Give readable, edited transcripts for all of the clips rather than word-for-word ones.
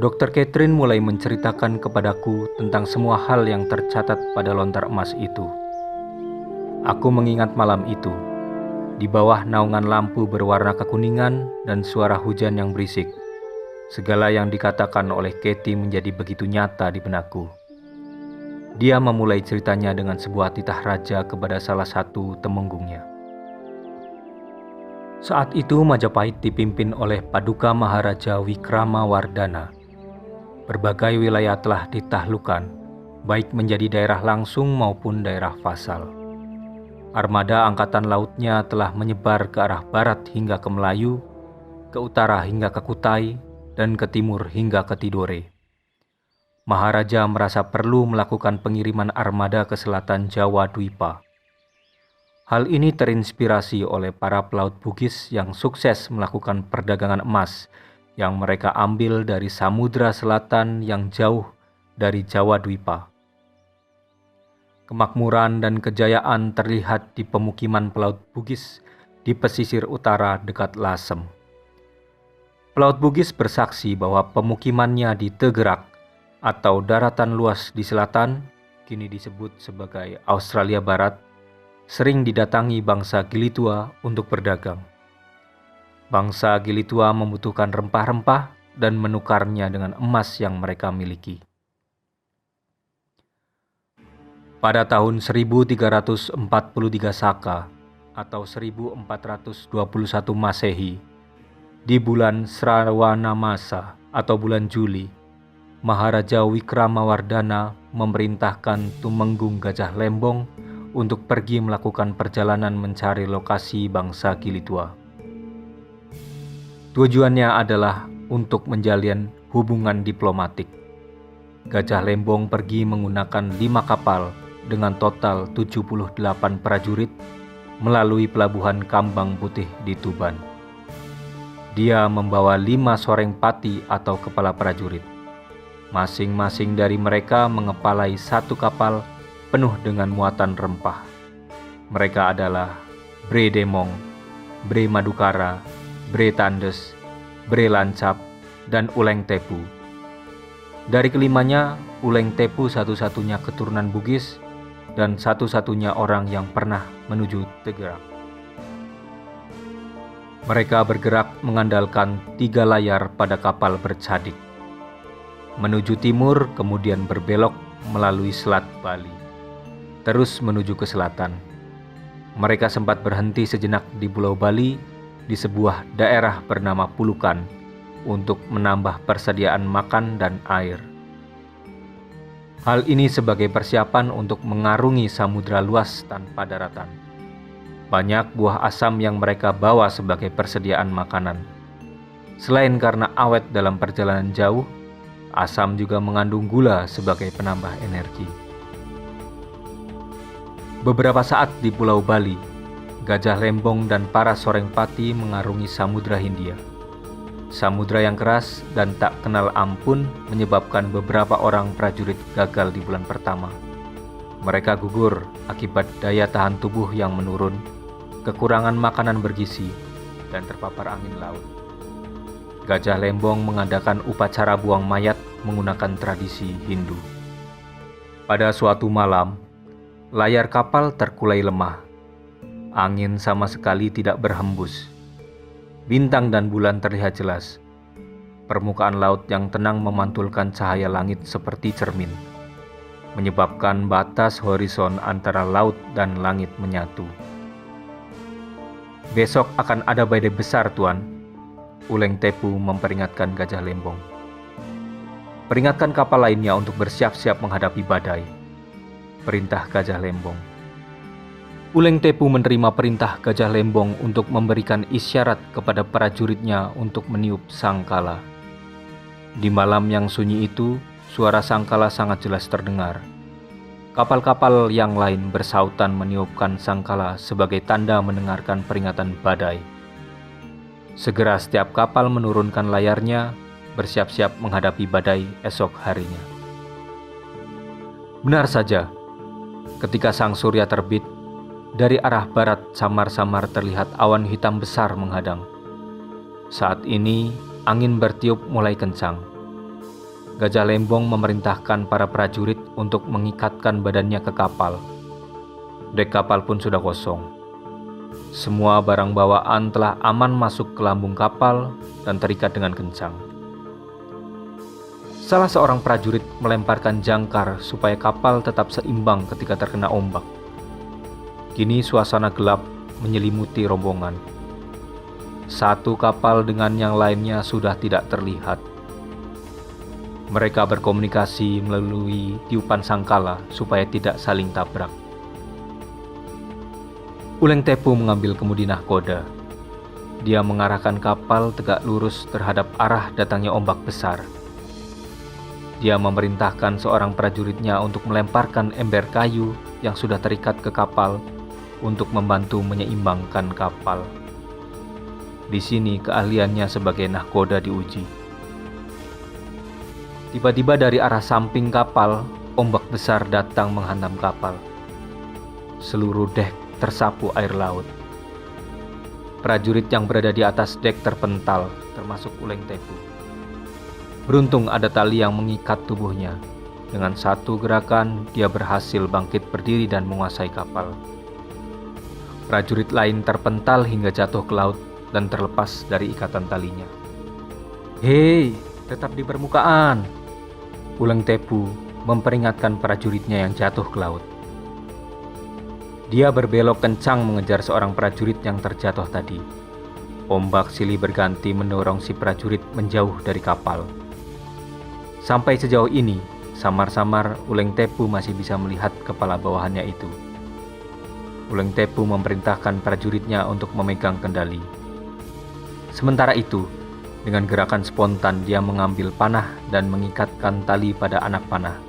Dokter Catherine mulai menceritakan kepadaku tentang semua hal yang tercatat pada lontar emas itu. Aku mengingat malam itu, di bawah naungan lampu berwarna kekuningan dan suara hujan yang berisik. Segala yang dikatakan oleh Katie menjadi begitu nyata di benakku. Dia memulai ceritanya dengan sebuah titah raja kepada salah satu temenggungnya. Saat itu Majapahit dipimpin oleh Paduka Maharaja Wikramawardhana. Berbagai wilayah telah ditaklukkan, baik menjadi daerah langsung maupun daerah vasal. Armada angkatan lautnya telah menyebar ke arah barat hingga ke Melayu, ke utara hingga ke Kutai, dan ke timur hingga ke Tidore. Maharaja merasa perlu melakukan pengiriman armada ke selatan Jawa Dwipa. Hal ini terinspirasi oleh para pelaut Bugis yang sukses melakukan perdagangan emas yang mereka ambil dari samudra selatan yang jauh dari Jawa Dwipa. Kemakmuran dan kejayaan terlihat di pemukiman pelaut Bugis di pesisir utara dekat Lasem. Pelaut Bugis bersaksi bahwa pemukimannya di Tegerak atau daratan luas di selatan, kini disebut sebagai Australia Barat, sering didatangi bangsa Gilitua untuk berdagang. Bangsa Gilitua membutuhkan rempah-rempah dan menukarnya dengan emas yang mereka miliki. Pada tahun 1343 Saka atau 1421 Masehi, di bulan Srawanamasa atau bulan Juli, Maharaja Wikramawardhana memerintahkan Tumenggung Gajah Lembong untuk pergi melakukan perjalanan mencari lokasi bangsa Gilitua. Tujuannya adalah untuk menjalin hubungan diplomatik. Gajah Lembong pergi menggunakan 5 kapal dengan total 78 prajurit melalui pelabuhan Kambang Putih di Tuban. Dia membawa 5 soreng pati atau kepala prajurit. Masing-masing dari mereka mengepalai 1 kapal penuh dengan muatan rempah. Mereka adalah Bre Demong, Bre Madukara, Bre Tandes, Bre Lancap, dan Uleng Tepu. Dari kelimanya, Uleng Tepu satu-satunya keturunan Bugis dan satu-satunya orang yang pernah menuju Tegerak. Mereka bergerak mengandalkan 3 layar pada kapal bercadik. Menuju timur, kemudian berbelok melalui Selat Bali, terus menuju ke selatan. Mereka sempat berhenti sejenak di Pulau Bali, di sebuah daerah bernama Pulukan, untuk menambah persediaan makan dan air. Hal ini sebagai persiapan untuk mengarungi samudra luas tanpa daratan. Banyak buah asam yang mereka bawa sebagai persediaan makanan. Selain karena awet dalam perjalanan jauh, asam juga mengandung gula sebagai penambah energi. Beberapa saat di Pulau Bali, Gajah Lembong dan para soreng pati mengarungi Samudra Hindia. Samudra yang keras dan tak kenal ampun menyebabkan beberapa orang prajurit gagal di bulan pertama. Mereka gugur akibat daya tahan tubuh yang menurun, kekurangan makanan bergizi, dan terpapar angin laut. Gajah Lembong mengadakan upacara buang mayat menggunakan tradisi Hindu. Pada suatu malam, layar kapal terkulai lemah. Angin sama sekali tidak berhembus. Bintang dan bulan terlihat jelas. Permukaan laut yang tenang memantulkan cahaya langit seperti cermin, menyebabkan batas horizon antara laut dan langit menyatu. "Besok akan ada badai besar, Tuan," Uleng Tepu memperingatkan Gajah Lembong. "Peringatkan kapal lainnya untuk bersiap-siap menghadapi badai," perintah Gajah Lembong. Uleng Tepu menerima perintah Gajah Lembong untuk memberikan isyarat kepada prajuritnya untuk meniup sangkala. Di malam yang sunyi itu, suara sangkala sangat jelas terdengar. Kapal-kapal yang lain bersautan meniupkan sangkala sebagai tanda mendengarkan peringatan badai. Segera setiap kapal menurunkan layarnya, bersiap-siap menghadapi badai esok harinya. Benar saja, ketika sang surya terbit, dari arah barat samar-samar terlihat awan hitam besar menghadang. Saat ini, angin bertiup mulai kencang. Gajah Lembong memerintahkan para prajurit untuk mengikatkan badannya ke kapal. Dek kapal pun sudah kosong. Semua barang bawaan telah aman masuk ke lambung kapal dan terikat dengan kencang. Salah seorang prajurit melemparkan jangkar supaya kapal tetap seimbang ketika terkena ombak. Kini suasana gelap menyelimuti rombongan. Satu kapal dengan yang lainnya sudah tidak terlihat. Mereka berkomunikasi melalui tiupan sangkala supaya tidak saling tabrak. Uleng Tepu mengambil kemudi nahkoda. Dia mengarahkan kapal tegak lurus terhadap arah datangnya ombak besar. Dia memerintahkan seorang prajuritnya untuk melemparkan ember kayu yang sudah terikat ke kapal untuk membantu menyeimbangkan kapal. Di sini keahliannya sebagai nahkoda diuji. Tiba-tiba dari arah samping kapal, ombak besar datang menghantam kapal. Seluruh dek tersapu air laut. Prajurit yang berada di atas dek terpental, termasuk Uleng Tepu. Beruntung ada tali yang mengikat tubuhnya. Dengan satu gerakan, dia berhasil bangkit berdiri dan menguasai kapal. Prajurit lain terpental hingga jatuh ke laut dan terlepas dari ikatan talinya. "Hei, tetap di permukaan!" Uleng Tepu memperingatkan prajuritnya yang jatuh ke laut. Dia berbelok kencang mengejar seorang prajurit yang terjatuh tadi. Ombak silih berganti mendorong si prajurit menjauh dari kapal. Sampai sejauh ini, samar-samar Uleng Tepu masih bisa melihat kepala bawahannya itu. Uleng Tepu memerintahkan prajuritnya untuk memegang kendali. Sementara itu, dengan gerakan spontan dia mengambil panah dan mengikatkan tali pada anak panah.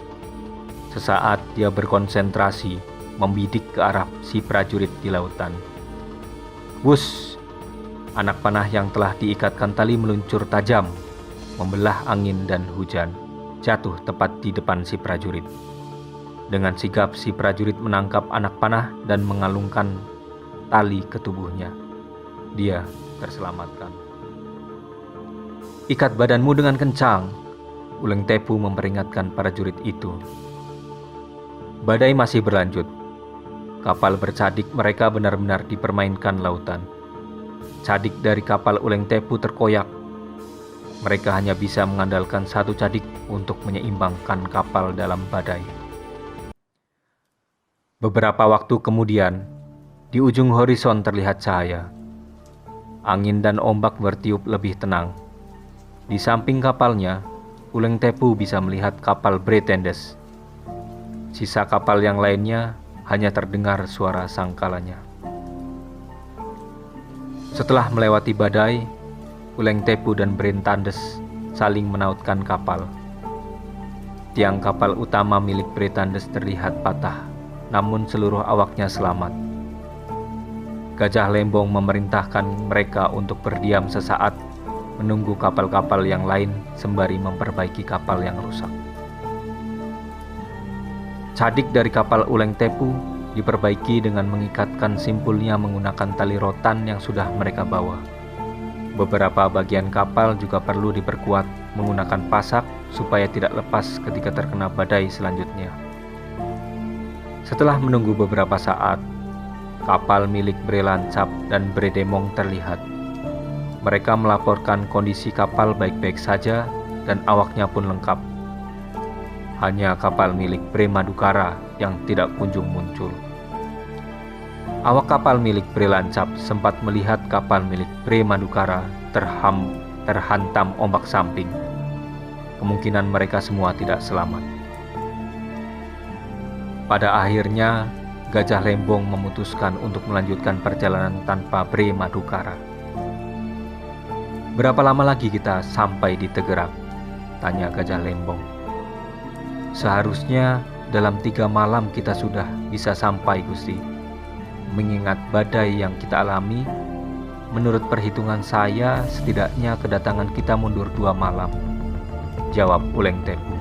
Sesaat dia berkonsentrasi, membidik ke arah si prajurit di lautan. Wush! Anak panah yang telah diikatkan tali meluncur tajam, membelah angin dan hujan, jatuh tepat di depan si prajurit. Dengan sigap si prajurit menangkap anak panah dan mengalungkan tali ke tubuhnya. Dia terselamatkan. "Ikat badanmu dengan kencang," Uleng Tepu memperingatkan prajurit itu. Badai masih berlanjut. Kapal bercadik mereka benar-benar dipermainkan lautan. Cadik dari kapal Uleng Tepu terkoyak. Mereka hanya bisa mengandalkan satu cadik untuk menyeimbangkan kapal dalam badai. Beberapa waktu kemudian, di ujung horizon terlihat cahaya. Angin dan ombak bertiup lebih tenang. Di samping kapalnya, Uleng Tepu bisa melihat kapal Bretendes. Sisa kapal yang lainnya hanya terdengar suara sangkalanya. Setelah melewati badai, Uleng Tepu dan Bretendes saling menautkan kapal. Tiang kapal utama milik Bretendes terlihat patah, namun seluruh awaknya selamat. Gajah Lembong memerintahkan mereka untuk berdiam sesaat, menunggu kapal-kapal yang lain sembari memperbaiki kapal yang rusak. Cadik dari kapal Uleng Tepu diperbaiki dengan mengikatkan simpulnya menggunakan tali rotan yang sudah mereka bawa. Beberapa bagian kapal juga perlu diperkuat menggunakan pasak supaya tidak lepas ketika terkena badai selanjutnya. Setelah menunggu beberapa saat, kapal milik Brelancap dan Bredemong terlihat. Mereka melaporkan kondisi kapal baik-baik saja dan awaknya pun lengkap. Hanya kapal milik Bre Madukara yang tidak kunjung muncul. Awak kapal milik Brelancap sempat melihat kapal milik Bre Madukara terhantam ombak samping. Kemungkinan mereka semua tidak selamat. Pada akhirnya, Gajah Lembong memutuskan untuk melanjutkan perjalanan tanpa Bre Madukara. "Berapa lama lagi kita sampai di Tegerak?" tanya Gajah Lembong. "Seharusnya dalam 3 malam kita sudah bisa sampai, Gusti. Mengingat badai yang kita alami, menurut perhitungan saya setidaknya kedatangan kita mundur 2 malam," jawab Uleng Tepu.